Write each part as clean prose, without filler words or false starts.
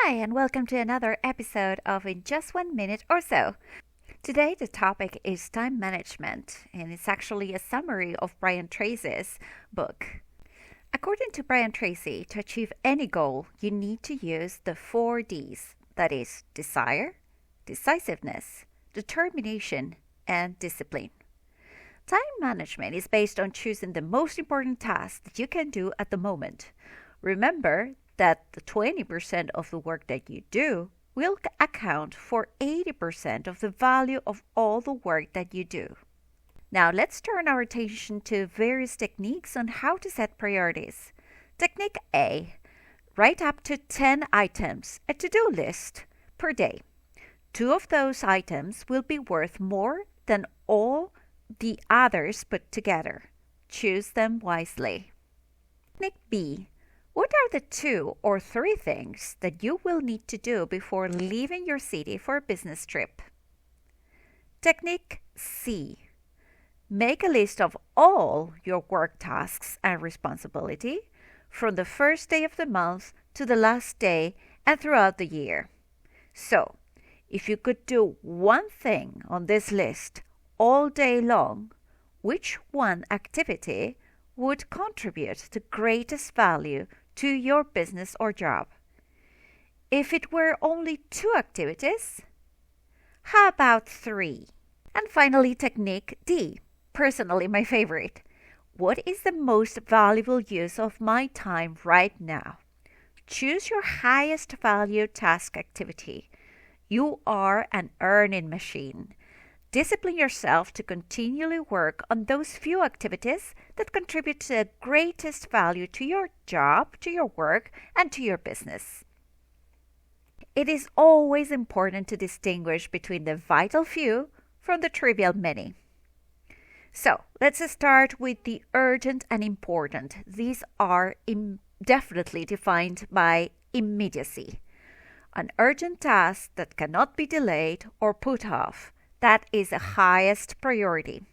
Hi, and welcome to another episode of In Just 1 Minute or So. Today, the topic is time management, and it's actually a summary of Brian Tracy's book. According to Brian Tracy, to achieve any goal, you need to use the 4 Ds, that is, desire, decisiveness, determination, and discipline. Time management is based on choosing the most important tasks that you can do at the moment. Remember that the 20% of the work that you do will account for 80% of the value of all the work that you do. Now let's turn our attention to various techniques on how to set priorities. Technique A. Write up to 10 items, a to-do list, per day. 2 of those items will be worth more than all the others put together. Choose them wisely. Technique B. What are the 2 or 3 things that you will need to do before leaving your city for a business trip? Technique C. Make a list of all your work tasks and responsibility from the first day of the month to the last day and throughout the year. So, if you could do one thing on this list all day long, which one activity would contribute the greatest value to your business or job? If it were only 2 activities, how about 3? And finally, technique D, personally my favorite. What is the most valuable use of my time right now? Choose your highest value task activity. You are an earning machine. Discipline yourself to continually work on those few activities that contribute to the greatest value to your job, to your work, and to your business. It is always important to distinguish between the vital few from the trivial many. So, let's start with the urgent and important. These are definitely defined by immediacy. An urgent task that cannot be delayed or put off. That is the highest priority.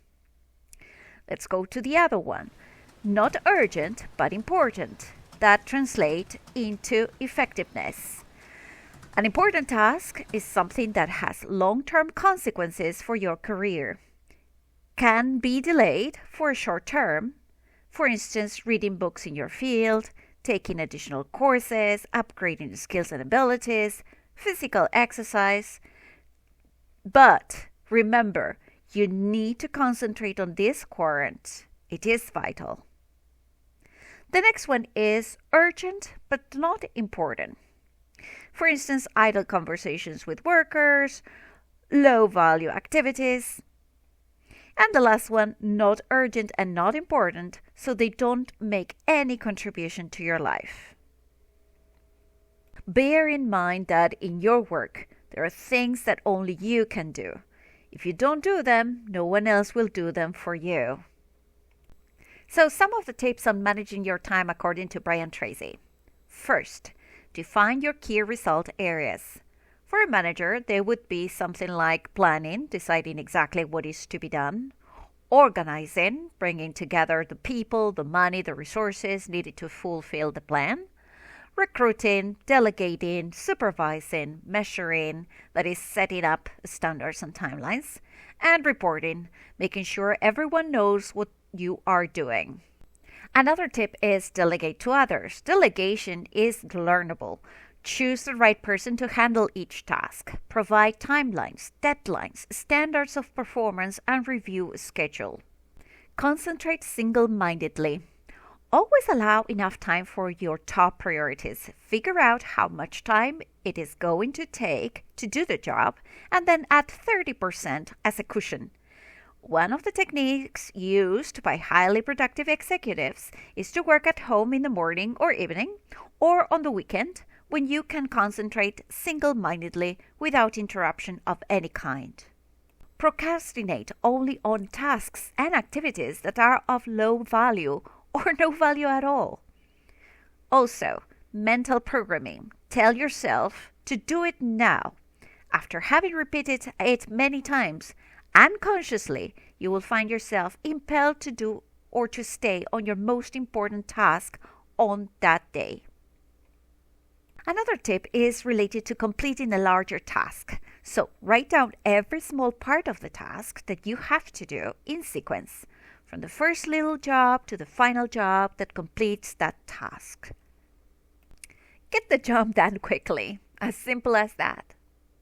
Let's go to the other one. Not urgent, but important. That translates into effectiveness. An important task is something that has long-term consequences for your career. Can be delayed for a short term. For instance, reading books in your field, taking additional courses, upgrading skills and abilities, physical exercise. But remember, you need to concentrate on this quadrant. It is vital. The next one is urgent but not important. For instance, idle conversations with workers, low value activities. And the last one, not urgent and not important, so they don't make any contribution to your life. Bear in mind that in your work, there are things that only you can do. If you don't do them, no one else will do them for you. So some of the tips on managing your time according to Brian Tracy. First, define your key result areas. For a manager, they would be something like planning, deciding exactly what is to be done, organizing, bringing together the people, the money, the resources needed to fulfill the plan, recruiting, delegating, supervising, measuring, that is setting up standards and timelines, and reporting, making sure everyone knows what you are doing. Another tip is delegate to others. Delegation is learnable. Choose the right person to handle each task. Provide timelines, deadlines, standards of performance, and review a schedule. Concentrate single-mindedly. Always allow enough time for your top priorities. Figure out how much time it is going to take to do the job and then add 30% as a cushion. One of the techniques used by highly productive executives is to work at home in the morning or evening or on the weekend when you can concentrate single-mindedly without interruption of any kind. Procrastinate only on tasks and activities that are of low value or no value at all. Also, mental programming. Tell yourself to do it now. After having repeated it many times, unconsciously, you will find yourself impelled to do or to stay on your most important task on that day. Another tip is related to completing a larger task. So write down every small part of the task that you have to do in sequence, from the first little job to the final job that completes that task. Get the job done quickly, as simple as that.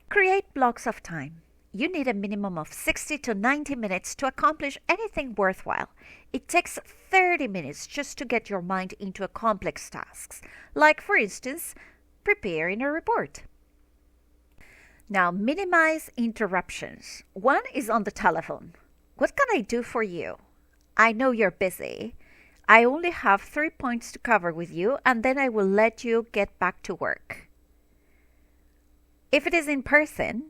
Create blocks of time. You need a minimum of 60 to 90 minutes to accomplish anything worthwhile. It takes 30 minutes just to get your mind into a complex tasks, like for instance, preparing a report. Now minimize interruptions. One is on the telephone. What can I do for you? I know you're busy. I only have 3 points to cover with you, and then I will let you get back to work. If it is in person,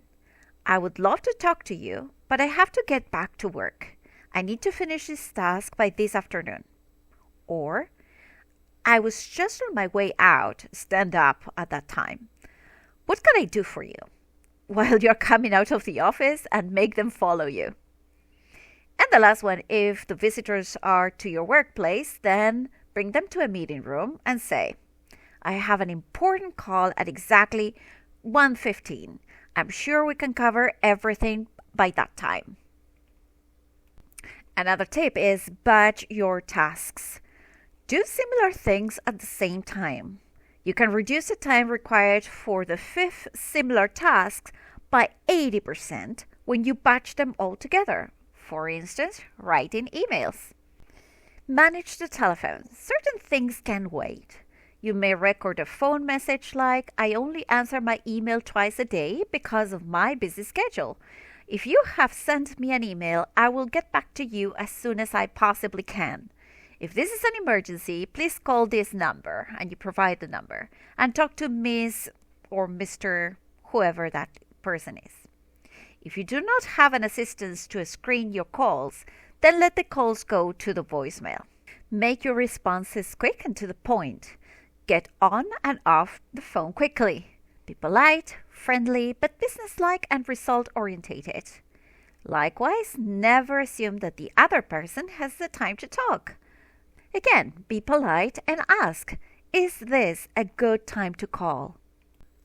I would love to talk to you, but I have to get back to work. I need to finish this task by this afternoon. Or, I was just on my way out, stand up at that time. What can I do for you? While you're coming out of the office, and make them follow you. And the last one, if the visitors are to your workplace, then bring them to a meeting room and say, I have an important call at exactly 1:15. I'm sure we can cover everything by that time. Another tip is batch your tasks. Do similar things at the same time. You can reduce the time required for the 5th similar task by 80% when you batch them all together. For instance, writing emails. Manage the telephone. Certain things can wait. You may record a phone message like, I only answer my email twice a day because of my busy schedule. If you have sent me an email, I will get back to you as soon as I possibly can. If this is an emergency, please call this number, and you provide the number, and talk to Miss or Mr. whoever that person is. If you do not have an assistant to screen your calls, then let the calls go to the voicemail. Make your responses quick and to the point. Get on and off the phone quickly. Be polite, friendly, but businesslike and result-orientated. Likewise, never assume that the other person has the time to talk. Again, be polite and ask, is this a good time to call?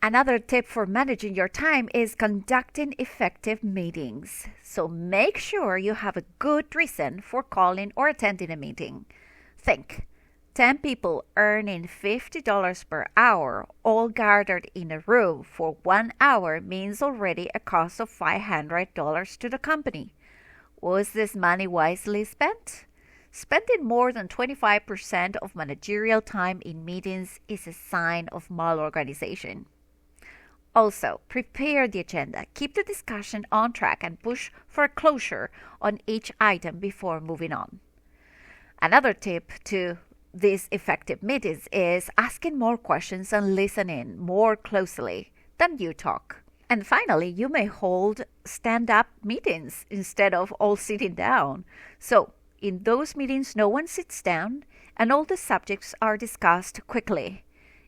Another tip for managing your time is conducting effective meetings. So make sure you have a good reason for calling or attending a meeting. Think, 10 people earning $50 per hour, all gathered in a room for 1 hour, means already a cost of $500 to the company. Was this money wisely spent? Spending more than 25% of managerial time in meetings is a sign of malorganization. Also, prepare the agenda, keep the discussion on track, and push for a closure on each item before moving on. Another tip to these effective meetings is asking more questions and listening more closely than you talk. And finally, you may hold stand-up meetings instead of all sitting down. So, in those meetings, no one sits down and all the subjects are discussed quickly.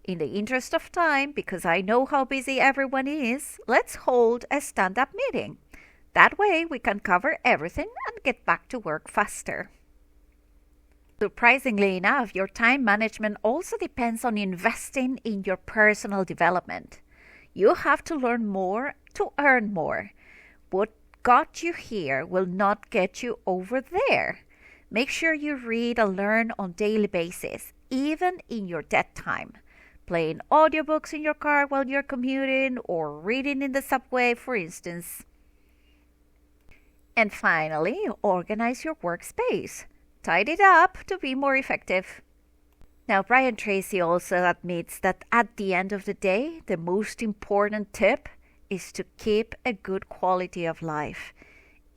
In the interest of time, because I know how busy everyone is, let's hold a stand-up meeting. That way we can cover everything and get back to work faster. Surprisingly enough, your time management also depends on investing in your personal development. You have to learn more to earn more. What got you here will not get you over there. Make sure you read and learn on a daily basis, even in your dead time. Playing audiobooks in your car while you're commuting or reading in the subway, for instance. And finally, organize your workspace. Tidy it up to be more effective. Now, Brian Tracy also admits that at the end of the day, the most important tip is to keep a good quality of life.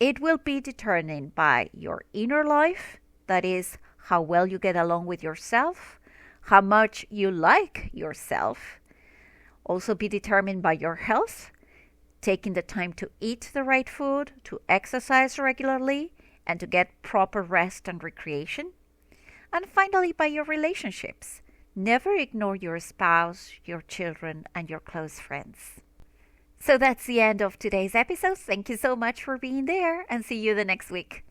It will be determined by your inner life, that is, how well you get along with yourself, how much you like yourself. Also be determined by your health, taking the time to eat the right food, to exercise regularly, and to get proper rest and recreation. And finally, by your relationships. Never ignore your spouse, your children, and your close friends. So that's the end of today's episode. Thank you so much for being there, and see you the next week.